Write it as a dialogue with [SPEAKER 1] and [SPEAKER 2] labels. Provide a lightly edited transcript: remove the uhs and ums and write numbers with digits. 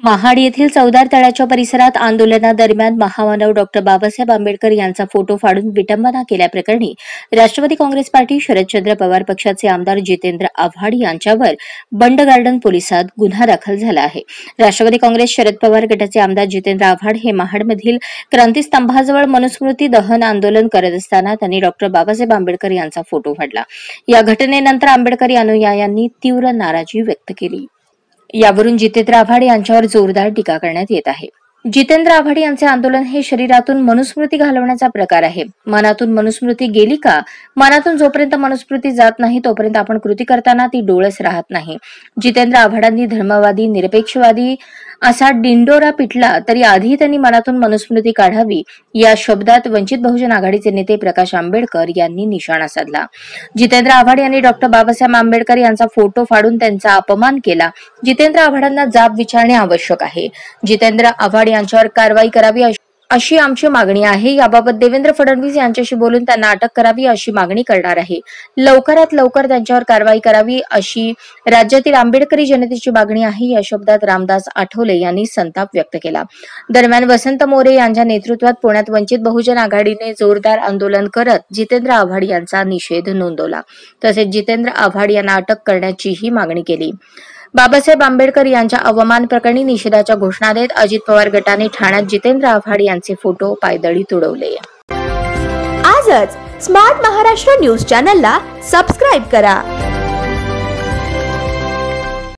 [SPEAKER 1] महाड येथील चौदार तळ्याच्या परिसरात आंदोलनादरम्यान महामानव डॉ. बाबासाहेब आंबेडकर यांचा फोटो फाडून विटंबना केल्याप्रकरणी राष्ट्रवादी काँग्रेस पार्टी शरदचंद्र पवार पक्षाचे आमदार जितेंद्र आव्हाड यांच्यावर बंड गार्डन पोलिसात गुन्हा दाखल झाला आहे. राष्ट्रवादी काँग्रेस शरद पवार गटाचे आमदार जितेंद्र आव्हाड हे महाडमधील क्रांतीस्तंभाजवळ मनुस्मृती दहन आंदोलन करत असताना त्यांनी डॉ. बाबासाहेब आंबेडकर यांचा फोटो फाडला. या घटनेनंतर आंबेडकरी अनुयायांनी तीव्र नाराजी व्यक्त केली. यावरून जितेंद्र आव्हाड यांच्यावर जोरदार टीका करण्यात येत आहे. जितेंद्र आव्हाड यांचे आंदोलन हे शरीरातून मनुस्मृती घालवण्याचा प्रकार आहे. मनातून मनुस्मृती गेली का? मनातून जोपर्यंत मनुस्मृती जात नाही तोपर्यंत आपण कृती करताना ती डोळस राहत नाही. जितेंद्र आव्हाडांनी धर्मवादी, निरपेक्षवादी असा डिंडोरा पिटला तरी आधी त्यांनी मनातून मनुस्मृती काढावी या शब्दात वंचित बहुजन आघाडीचे नेते प्रकाश आंबेडकर यांनी निशाणा साधला. जितेंद्र आव्हाड यांनी डॉ. बाबासाहेब आंबेडकर यांचा फोटो फाडून त्यांचा अपमान केला. जितेंद्र आव्हाडांना जाब विचारणे आवश्यक आहे. जितेंद्र आव्हाड यांच्यावर कारवाई करावी अशी आमची मागणी आहे. याबाबत देवेंद्र फडणवीस यांच्याशी बोलून त्यांना अटक करावी अशी मागणी करणार आहे. लवकरात लवकर त्यांच्यावर कारवाई करावी अशी राज्यातील आंबेडकरी जनतेची मागणी आहे. या शब्दात रामदास आठवले यांनी संताप व्यक्त केला. दरम्यान वसंत मोरे यांच्या नेतृत्वात पुण्यात वंचित बहुजन आघाडीने जोरदार आंदोलन करत जितेंद्र आव्हाड यांचा निषेध नोंदवला. तसेच जितेंद्र आव्हाड यांना अटक करण्याचीही मागणी केली. बाबासाहेब आंबेडकर यांच्या अवमान प्रकरणी निषेधाच्या घोषणा देत अजित पवार गटाने ठाण्यात जितेंद्र आव्हाड यांचे फोटो पायदळी तुडवले.
[SPEAKER 2] आजच स्मार्ट महाराष्ट्र न्यूज चॅनलला सबस्क्राईब करा.